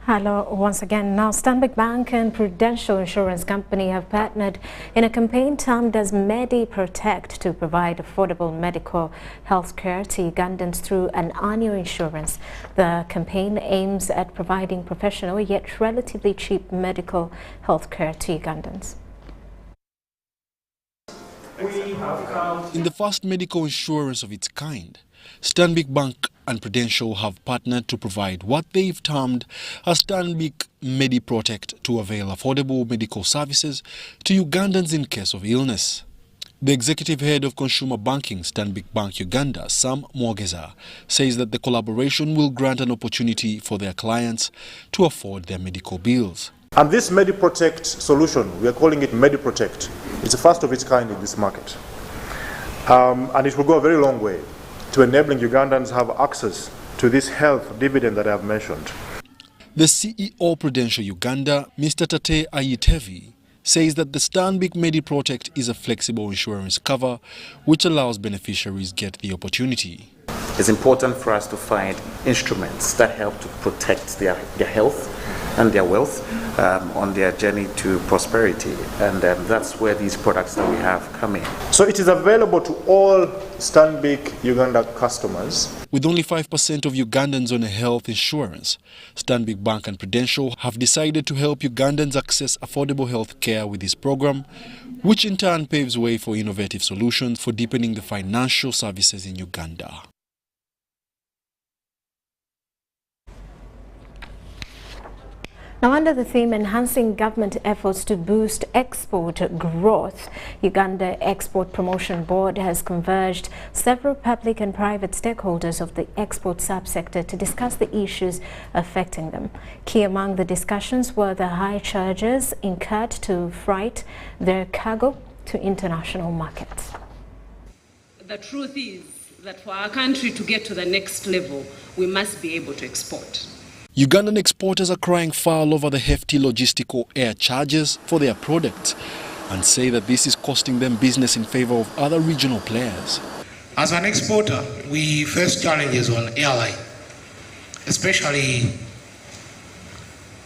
Hello once again. Now, Stanbic Bank and Prudential Insurance Company have partnered in a campaign termed as Medi Protect to provide affordable medical health care to Ugandans through an annual insurance. The campaign aims at providing professional yet relatively cheap medical health care to Ugandans. In the first medical insurance of its kind, Stanbic Bank and Prudential have partnered to provide what they've termed as Stanbic Medi Protect to avail affordable medical services to Ugandans in case of illness. The executive head of consumer banking, Stanbic Bank Uganda, Sam Mwogeza, says that the collaboration will grant an opportunity for their clients to afford their medical bills. And this MediProtect solution, we are calling it MediProtect. It's the first of its kind in this market. And it will go a very long way to enabling Ugandans to have access to this health dividend that I have mentioned. The CEO Prudential Uganda, Mr. Tate Ayitevi, says that the Stanbic MediProtect is a flexible insurance cover which allows beneficiaries get the opportunity. It's important for us to find instruments that help to protect their health and their wealth on their journey to prosperity, and that's where these products that we have come in. So it is available to all Stanbic Uganda customers. With only 5% of Ugandans on a health insurance, Stanbic Bank and Prudential have decided to help Ugandans access affordable health care with this program, which in turn paves way for innovative solutions for deepening the financial services in Uganda. Now, under the theme Enhancing Government Efforts to Boost Export Growth, Uganda Export Promotion Board has converged several public and private stakeholders of the export subsector to discuss the issues affecting them. Key among the discussions were the high charges incurred to freight their cargo to international markets. The truth is that for our country to get to the next level, we must be able to export. Ugandan exporters are crying foul over the hefty logistical air charges for their products and say that this is costing them business in favor of other regional players. As an exporter, we face challenges on airline, especially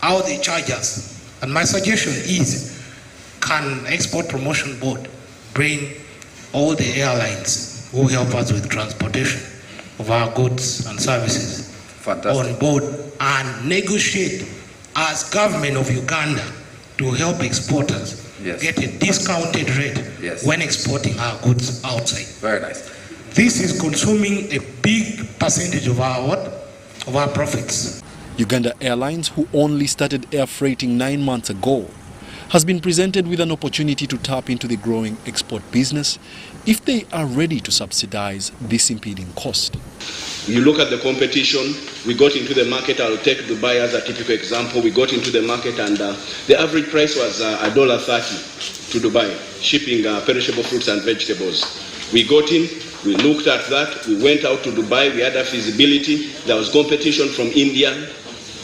how they charge us. And my suggestion is, can Export Promotion Board bring all the airlines who help us with transportation of our goods and services on board and negotiate as government of Uganda to help exporters get a discounted rate when exporting our goods outside. Very nice. This is consuming a big percentage of our profits. Uganda Airlines, who only started air freighting 9 months ago, has been presented with an opportunity to tap into the growing export business if they are ready to subsidize this impeding cost. You look at the competition, we got into the market. I'll take Dubai as a typical example. We got into the market and the average price was $1.30 to Dubai, shipping perishable fruits and vegetables. We got in, we looked at that, we went out to Dubai, we had a feasibility. There was competition from India.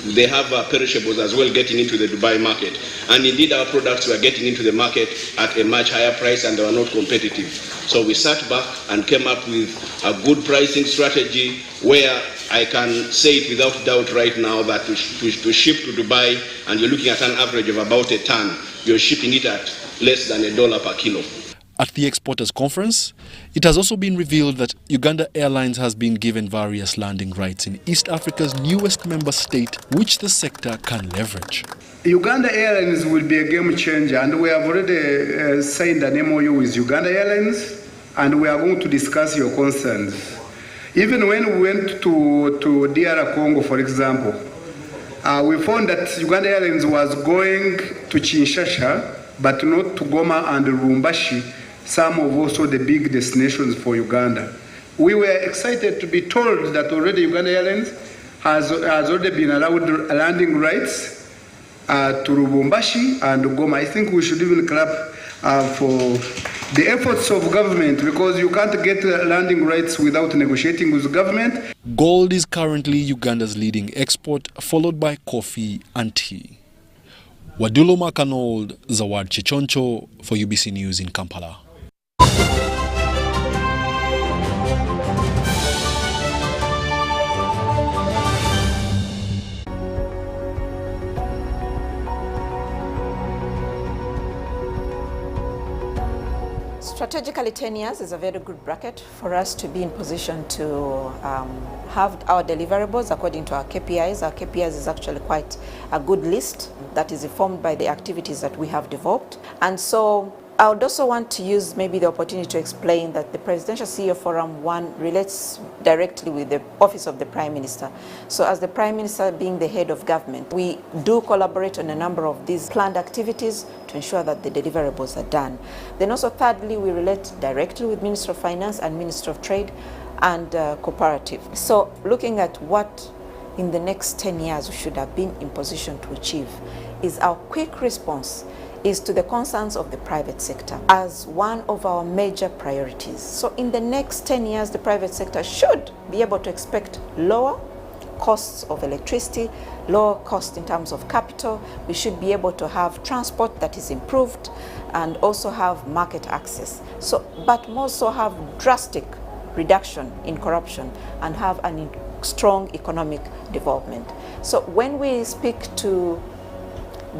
They have perishables as well getting into the Dubai market. And indeed our products were getting into the market at a much higher price and they were not competitive. So we sat back and came up with a good pricing strategy where I can say it without doubt right now that to ship to Dubai, and you're looking at an average of about a ton, you're shipping it at less than $1 per kilo. At the Exporters Conference, it has also been revealed that Uganda Airlines has been given various landing rights in East Africa's newest member state, which the sector can leverage. Uganda Airlines will be a game changer, and we have already signed an MOU with Uganda Airlines, and we are going to discuss your concerns. Even when we went to DR Congo, for example, we found that Uganda Airlines was going to Kinshasa, but not to Goma and Lubumbashi, some of also the big destinations for Uganda. We were excited to be told that already Uganda Airlines has already been allowed landing rights to Lubumbashi and Goma. I think we should even clap for the efforts of government, because you can't get landing rights without negotiating with the government. Gold is currently Uganda's leading export, followed by coffee and tea. Wadulo Makanold, Zawad Chichoncho for UBC News in Kampala. Strategically, 10 years is a very good bracket for us to be in position to have our deliverables according to our KPIs. Our KPIs is actually quite a good list that is informed by the activities that we have developed. And so I would also want to use maybe the opportunity to explain that the Presidential CEO Forum 1 relates directly with the Office of the Prime Minister. So as the Prime Minister being the head of government, we do collaborate on a number of these planned activities to ensure that the deliverables are done. Then also thirdly, we relate directly with Minister of Finance and Minister of Trade and Cooperative. So looking at what in the next 10 years we should have been in position to achieve is our quick response is to the concerns of the private sector as one of our major priorities. So in the next 10 years, the private sector should be able to expect lower costs of electricity, lower cost in terms of capital. We should be able to have transport that is improved and also have market access. So, but also have drastic reduction in corruption and have a strong economic development. So when we speak to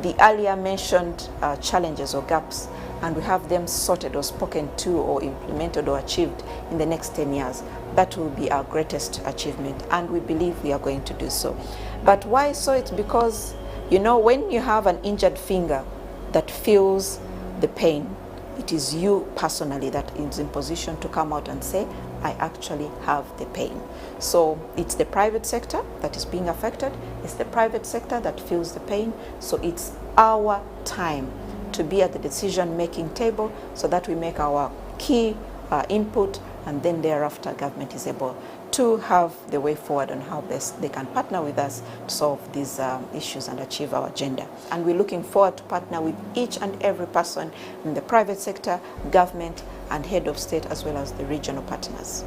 the earlier mentioned challenges or gaps, and we have them sorted or spoken to or implemented or achieved in the next 10 years, that will be our greatest achievement, and we believe we are going to do so. But why so? It's because, you know, when you have an injured finger that feels the pain, it is you personally that is in position to come out and say, I actually have the pain. So it's the private sector that is being affected. It's the private sector that feels the pain. So it's our time to be at the decision-making table so that we make our key input, and then thereafter government is able to have the way forward on how best they can partner with us to solve these issues and achieve our agenda. And we're looking forward to partner with each and every person in the private sector, government, and head of state, as well as the regional partners.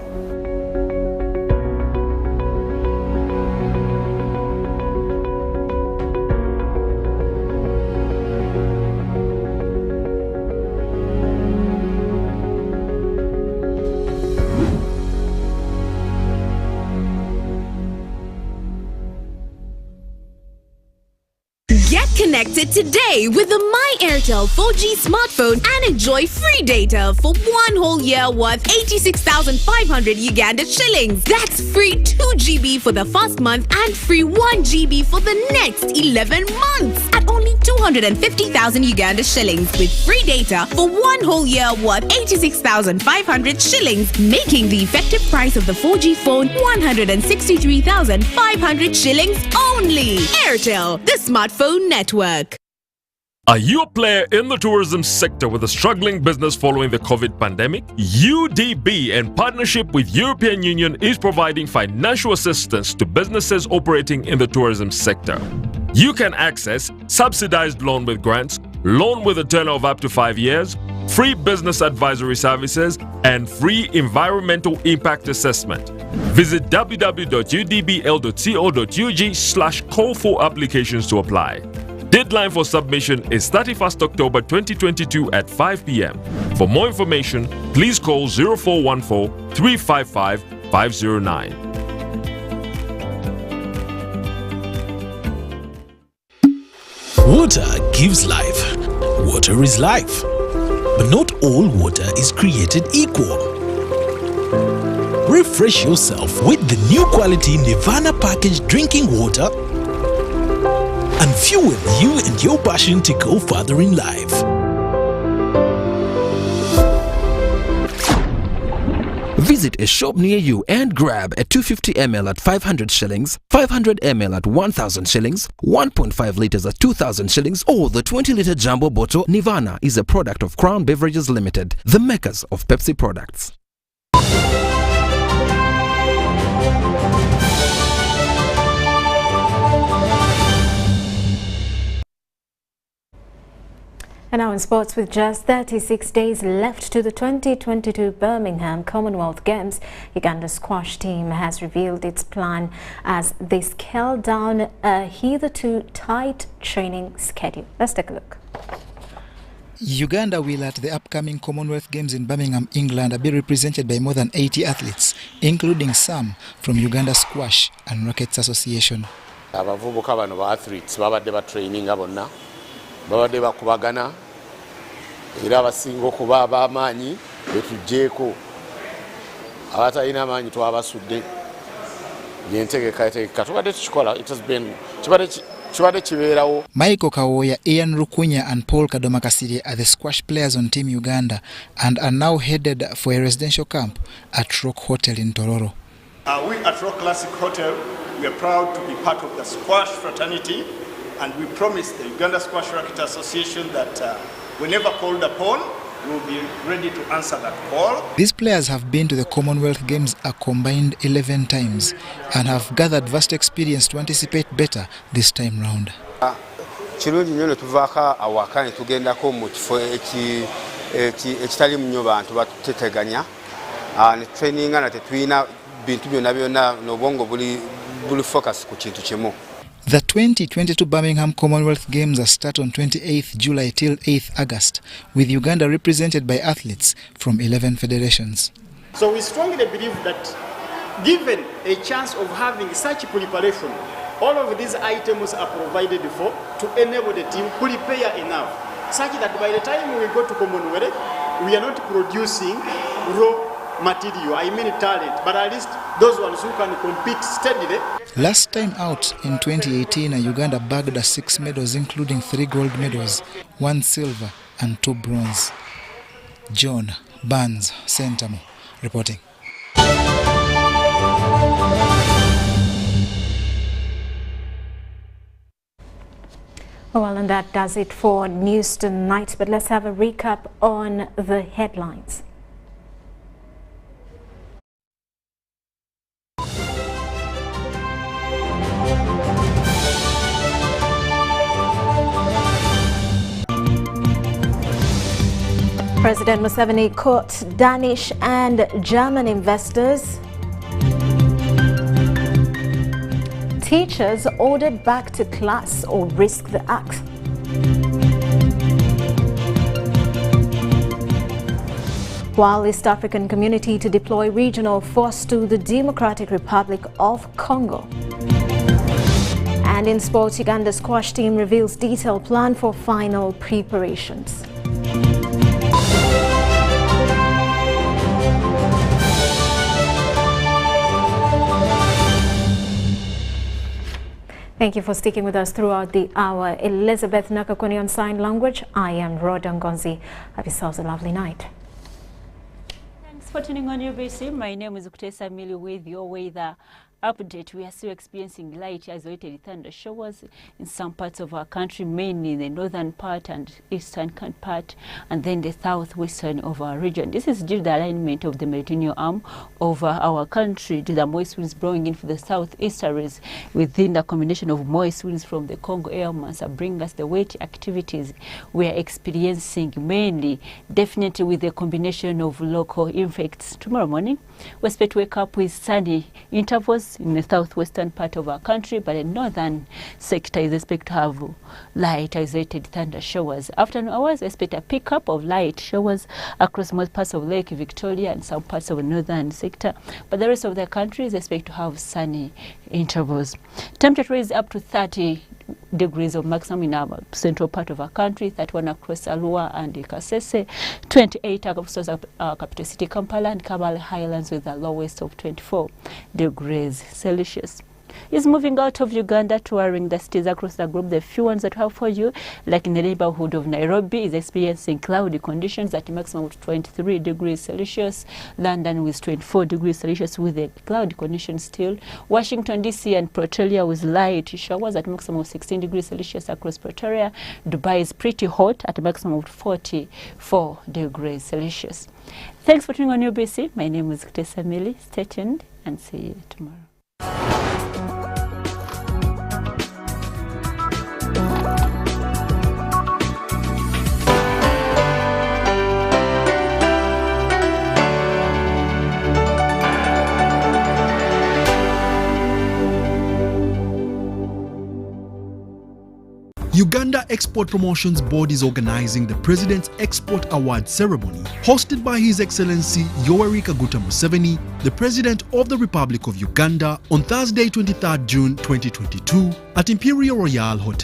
Get connected today with the My Airtel 4G smartphone and enjoy free data for 1 whole year worth 86,500 Uganda shillings. That's free 2 GB for the first month and free 1 GB for the next 11 months at only 250,000 Uganda shillings with free data for 1 whole year worth 86,500 shillings, making the effective price of the 4G phone 163,500 shillings only. Airtel, the smartphone network. Are you a player in the tourism sector with a struggling business following the COVID pandemic? UDB, in partnership with European Union, is providing financial assistance to businesses operating in the tourism sector. You can access subsidized loan with grants, loan with a tenor of up to 5 years, free business advisory services, and free environmental impact assessment. Visit www.udbl.co.ug/call for applications to apply. Deadline for submission is 31st October 2022 at 5 p.m. For more information, please call 0414 355 509. Water gives life. Water is life. But not all water is created equal. Refresh yourself with the new quality Nirvana packaged drinking water and fuel you and your passion to go further in life. Visit a shop near you and grab a 250 ml at 500 shillings, 500 ml at 1,000 shillings, 1.5 liters at 2,000 shillings, or the 20-liter jumbo bottle. Nirvana is a product of Crown Beverages Limited, the makers of Pepsi products. And now in sports, with just 36 days left to the 2022 Birmingham Commonwealth Games, Uganda's squash team has revealed its plan as they scale down a hitherto tight training schedule. Let's take a look. Uganda will at the upcoming Commonwealth Games in Birmingham, England, be represented by more than 80 athletes, including some from Uganda Squash and Rackets Association. Abavubuka bano ba athletes babadde ba training bonna babadde bakubagana era abasinga okuba ab'amaanyi betugjeeko abatalina amaanyi twabasudde yentegeka tubadde tukikola. It has been Michael Kawoya, Ian Rukunya and Paul Kadomakasiri are the squash players on Team Uganda and are now headed for a residential camp at Rock Hotel in Tororo. We at Rock Classic Hotel, we are proud to be part of the squash fraternity, and we promise the Uganda Squash Racket Association that whenever called upon, we will be ready to answer that call. These players have been to the Commonwealth Games a combined 11 times and have gathered vast experience to anticipate better this time round. Kirungi nnyo ne tuvaako awaka ne tugendako mu kifo ekitali nnyo bantu batuteganya ne traininga na tetulina bintu byonna n'obwongo buli focus ku kintu kimu. The 2022 Birmingham Commonwealth Games are start on 28th July till 8th August, with Uganda represented by athletes from 11 federations. So we strongly believe that given a chance of having such preparation, all of these items are provided for to enable the team to prepare enough, such that by the time we go to Commonwealth, we are not producing raw material, I mean talent, but at least those ones who can compete steadily. Last time out in 2018, Uganda bagged 6 medals, including 3 gold medals, 1 silver and 2 bronze. John Barnes, Sentamo, reporting. Well, and that does it for news tonight, but let's have a recap on the headlines. President Museveni caught Danish and German investors. Teachers ordered back to class or risk the axe. While East African community to deploy regional force to the Democratic Republic of Congo. And in sports, Uganda squash team reveals detailed plan for final preparations. Thank you for sticking with us throughout the hour. Elizabeth Nakakuni on sign language. I am Rhoda Ngozi. Have yourselves a lovely night. Thanks for tuning on UBC. My name is Kutesa Mili with your weather update. We are still experiencing light isolated thunder showers in some parts of our country, mainly the northern part and eastern part, and then the southwestern of our region. This is due to the alignment of the Mediterranean arm over our country, due to the moist winds blowing in for the southeasterlies within the combination of moist winds from the Congo air mass bring us the wet activities we are experiencing, mainly definitely with the combination of local effects. Tomorrow morning, we expect to wake up with sunny intervals in the southwestern part of our country, but the northern sector is expected to have light isolated thunder showers. Afternoon hours, expect a pickup of light showers across most parts of Lake Victoria and some parts of the northern sector, but the rest of the country is expected to have sunny intervals. Temperature is up to 30 degrees of maximum in our central part of our country, 31 across Arua and Kasese, 28 across our capital city Kampala and Kabale Highlands with a lowest of 24 degrees Celsius. Is moving out of Uganda, touring the cities across the globe. The few ones that we have for you, like in the neighborhood of Nairobi, is experiencing cloudy conditions at a maximum of 23 degrees Celsius. London with 24 degrees Celsius with a cloudy condition still. Washington DC and Pretoria with light showers at a maximum of 16 degrees Celsius across Pretoria. Dubai is pretty hot at a maximum of 44 degrees Celsius. Thanks for tuning on UBC. My name is Kutesa Mili. Stay tuned and see you tomorrow. Uganda Export Promotions Board is organizing the President's Export Award ceremony, hosted by His Excellency Yoweri Kaguta Museveni, the President of the Republic of Uganda, on Thursday, 23rd June 2022 at Imperial Royal Hotel.